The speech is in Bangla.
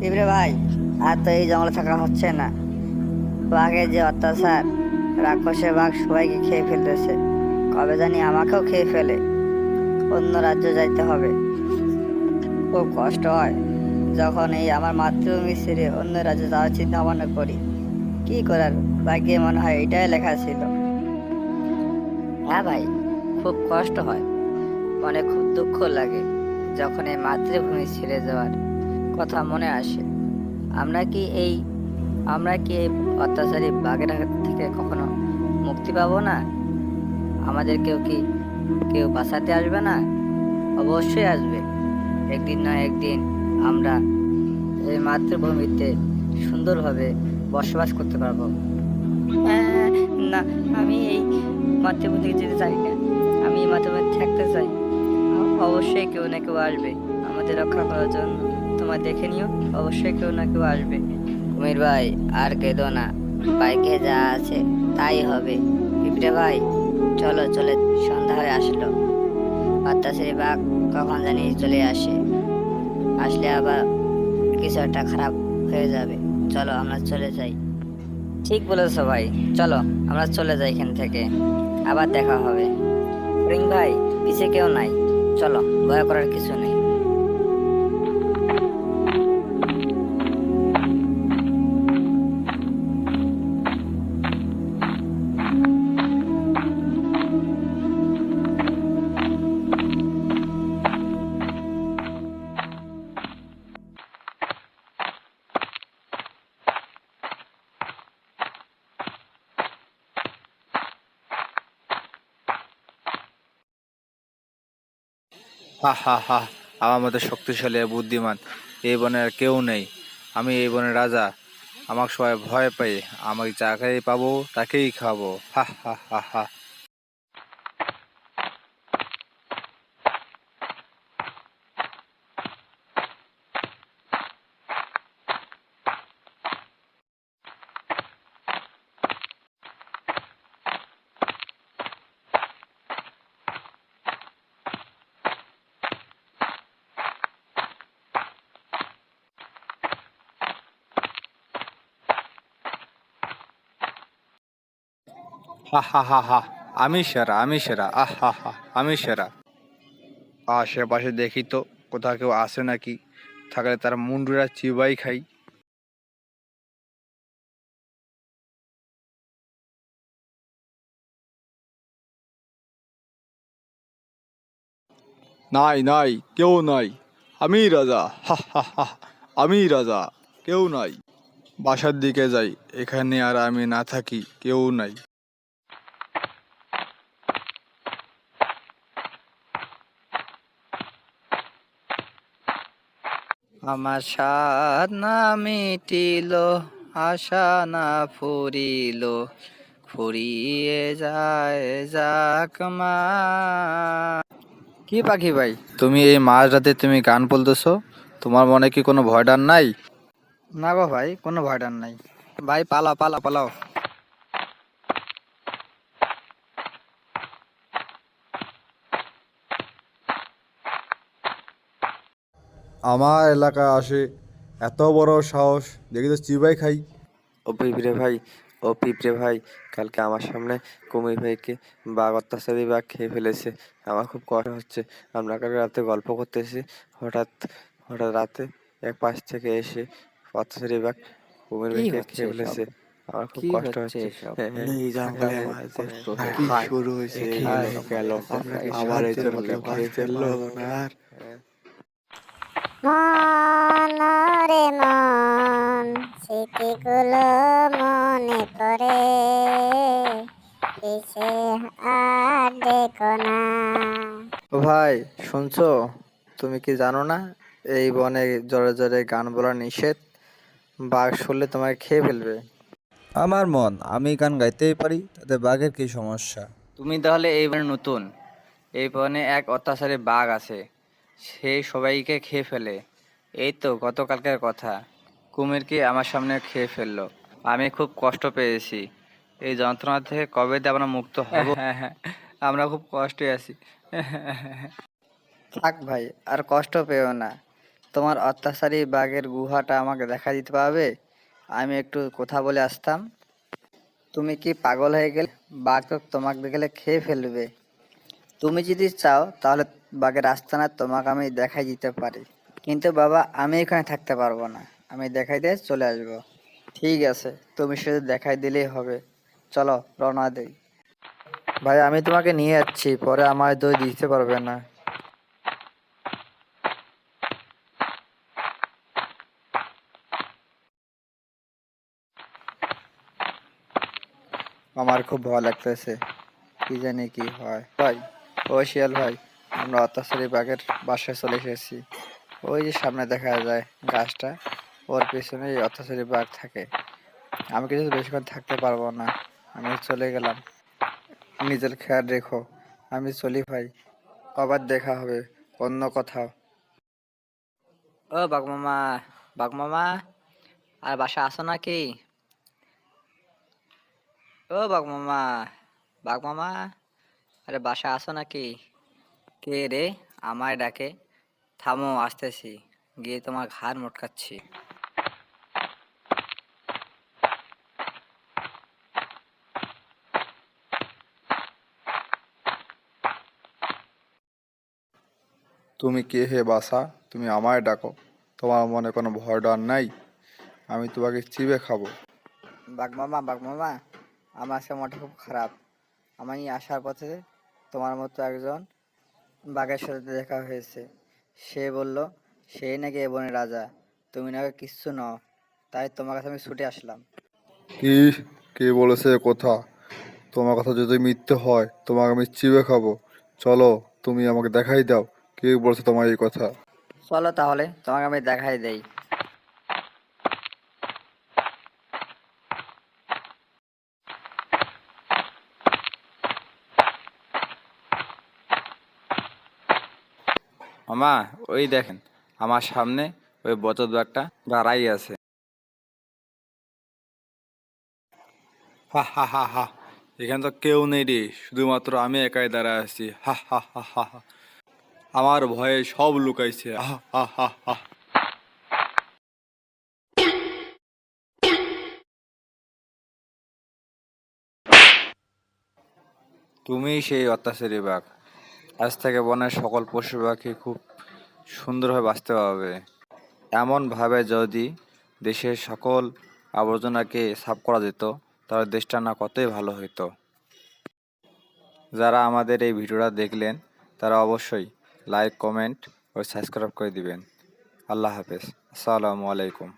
পিঁপড়ে ভাই, আর তো এই জঙ্গলে থাকা হচ্ছে না। বাঘের যে অত্যাচার, রাক্ষসে বাঘ সবাইকে খেয়ে ফেলতেছে। কবে জানি আমাকেও খেয়ে ফেলে। অন্য রাজ্য যাইতে হবে। খুব কষ্ট হয় যখন এই আমার মাতৃভূমি ছেড়ে অন্য রাজ্যে যাওয়ার চিন্তা ভাবনা করি। কি করার, ভাগ্যে মনে হয় এটাই লেখা ছিল। হ্যাঁ ভাই, খুব কষ্ট হয়, মনে খুব দুঃখ লাগে যখন এই মাতৃভূমি ছেড়ে যাওয়ার কথা মনে আসে। আমরা কি এই আমরা কি এই অত্যাচারী বাঘের হাত থেকে কখনো মুক্তি পাবো না? আমাদের কেউ বাঁচাতে আসবে না? অবশ্যই আসবে। একদিন না একদিন আমরা এই মাতৃভূমিতে সুন্দরভাবে বসবাস করতে পারবো। আহ, না, আমি এই মাতৃভূমি থেকে যেতে চাই না। আমি এই মাতৃভূমি থাকতে চাই। অবশ্যই কেউ না কেউ আসবে আমাদের রক্ষা করার জন্য। তোমার দেখে নিও, অবশ্যই কেউ না কেউ আসবে। কুমির ভাই, আর কেঁদো না। বাইকে যা আছে তাই হবে। পিঁপড়ে ভাই, চলো চলে, সন্ধ্যা হয়ে আসলো। অত্যাচারী বাঘ কখন জানি চলে আসে। আসলে আবার কিছু একটা খারাপ হয়ে যাবে। চলো আমরা চলে যাই। ঠিক বলেছো ভাই, চলো আমরা চলে যাই এখান থেকে। আবার দেখা হবে। রিং ভাই, পিছে কেউ নাই, চলো, ভয় করার কিছু নেই। হা হা হা! আমার মতো শক্তিশালী আর বুদ্ধিমান এই বনে আর কেউ নেই। আমি এই বনের রাজা। আমাকে সবাই ভয় পায়। আমাকে যাকেই পাবো তাকেই খাবো। হা হা হা হা! হা হা হা হা! আমি সেরা, আমি সেরা! আহ হা হা! আমি সেরা। আশেপাশে দেখি তো কোথাও কেউ আসে নাকি। থাকলে তার মুন্ডুরা চিবাই খাই। নাই নাই, কেউ নাই। আমি রাজা। হা হা হা! আমি রাজা। কেউ নাই। বাসার দিকে যাই। এখানে আর আমি না থাকি কেউ নাই। আমার স্বাদ না মিটিল, আশা না ফুরিল, ফুরিয়ে যায় যাক মা। কি পাখি ভাই? তুমি এই মাঝরাতে তুমি গান বলতেছো? তোমার মনে কি কোনো ভয় ডর নাই? না গো ভাই, কোনো ভয় ডর নাই। ভাই পালাও পালাও পালাও। আমার এলাকায় আসে, এত বড় সাহস! দেখি তো চিবাই খাই। ও পিঁপড়ে ভাই, ও পিঁপড়ে ভাই, কালকে আমার সামনে কুমির ভাইকে বাঘ অত্যাচারী বাঘ খেয়ে ফেলেছে। আমার খুব কষ্ট হচ্ছে। আমরা কালকে রাতে গল্প করতেছি, হঠাৎ হঠাৎ রাতে এক পাশ থেকে এসে অত্যাচারী বাঘ কুমির কি ভাইকে হচ্ছে খেয়ে এসব? ফেলেছে। আমার খুব কি কষ্ট হচ্ছে হচ্ছে। এসব? হ্যাঁ, হ্যাঁ, এই কাকা জঙ্গলে আমার খুব কষ্ট হচ্ছে। কি হায়, শুরু হয়েছে? এ কি হলো গেল, আমরা কি আবার এই সাহায্যের জন্য বলে খেয়ে বাঁচতে ফেললো। পারবো না আর? হ্যাঁ। মন রে মন, স্মৃতিগুলো মনে পড়ে, কিসে আর দেখো না। ও ভাই, শুনছো? তুমি কি জানো না এই বনে জোরে জোরে গান বলা নিষেধ? বাঘ শুনলে তোমাকে খেয়ে ফেলবে। আমার মন, আমি গান গাইতেই পারি, তাতে বাঘের কি সমস্যা? তুমি তাহলে এই বনে নতুন। এই বনে এক অত্যাচারী বাঘ আছে, সে সবাইকে খেয়ে ফেলে। এই তো গতকালকের কথা, কুমিরকে আমার সামনে খেয়ে ফেললো। আমি খুব কষ্ট পেয়েছি। এই যন্ত্রণা থেকে কবে যে আমরা মুক্ত হব। আমরা খুব কষ্টে আছি। থাক ভাই, আর কষ্ট পেও না। তোমার অত্যাচারী বাঘের গুহাটা আমাকে দেখা দিতে পারবে? আমি একটু কথা বলে আসতাম। তুমি কি পাগল হয়ে গেলে? বাঘ তো তোমাকে দেখলে খেয়ে ফেলবে। তুমি যদি চাও তাহলে বাঘের আস্তানা তোমাকে আমি দেখাই দিতে পারি। কিন্তু বাবা, আমি এখানে থাকতে পারবো না। আমি দেখাই দিয়ে চলে আসবো। ঠিক আছে, তুমি শুধু দেখাই দিলেই হবে। চলো রওনা দেই। ভাই, আমি তোমাকে নিয়ে যাচ্ছি, পরে আমার দই দিতে পারবে না। আমার খুব ভয় লাগতেছে, কি জানি কি হয়। ভাই, ও শিয়াল ভাই, আমরা অত্যাচারী বাঘের বাসায় চলে এসেছি। ওই যে সামনে দেখা যায় গাছটা, ওর পেছনে এই অত্যাচারী বাঘ থাকে। আমি কিছু বেশিক্ষণ থাকতে পারবো না, আমি চলে গেলাম। নিজের খেয়াল রেখো। আমি চলি ভাই, আবার দেখা হবে অন্য কোথাও। ও বাঘ মামা, বাঘ মামা, আর বাসা আসো নাকি? ও বাঘ মামা, বাঘ মামা, আরে বাসা আসো নাকি? কে রে আমায় ডাকে? থামো, আসতেছি, গিয়ে তোমার ঘাড় মটকাচ্ছি। তুমি কে হে বাসা? তুমি আমায় ডাকো? তোমার মনে কোনো ভয় ডর নাই? আমি তোমাকে চিবে খাবো। বাঘ মামা, বাঘ মামা, আমার আজকে মনটা খুব খারাপ। আমি আসার পথে তোমার মতো একজন বাঘের সাথে দেখা হয়েছে। সে বলল সেই নাকি এ বনের রাজা, তুমি নাকি কিচ্ছু নও, তাই তোমার কাছে আমি ছুটে আসলাম। কি? কে বলেছে এ কথা? তোমার কথা যদি মিথ্যে হয় তোমাকে আমি চিবে খাবো। চলো, তুমি আমাকে দেখাই দাও, কে বলেছে তোমার এই কথা? চলো তাহলে তোমাকে আমি দেখাই দেই। মামা, ওই দেখেন আমার সামনে ওই বচত বাঘটা দাঁড়াই আছে। হা হা হা হা, এখানে তো কেউ নেই রে, শুধুমাত্র আমি একাই দাঁড়ায় আছি। হা হা হা হা হা, আমার ভয়ে সব লুকাইছে। হা হা হা হা। তুমি সেই অত্যাচারী বাঘ। আজ থেকে বনের সকল পশু পাখি খুব সুন্দরভাবে বাঁচতে পারবে। এমনভাবে যদি দেশের সকল আবর্জনাকে সাফ করা যেত, তাহলে দেশটা না কতই ভালো হতো। যারা আমাদের এই ভিডিওটা দেখলেন তারা অবশ্যই লাইক, কমেন্ট ও সাবস্ক্রাইব করে দিবেন। আল্লাহ হাফেজ। আসসালামু আলাইকুম।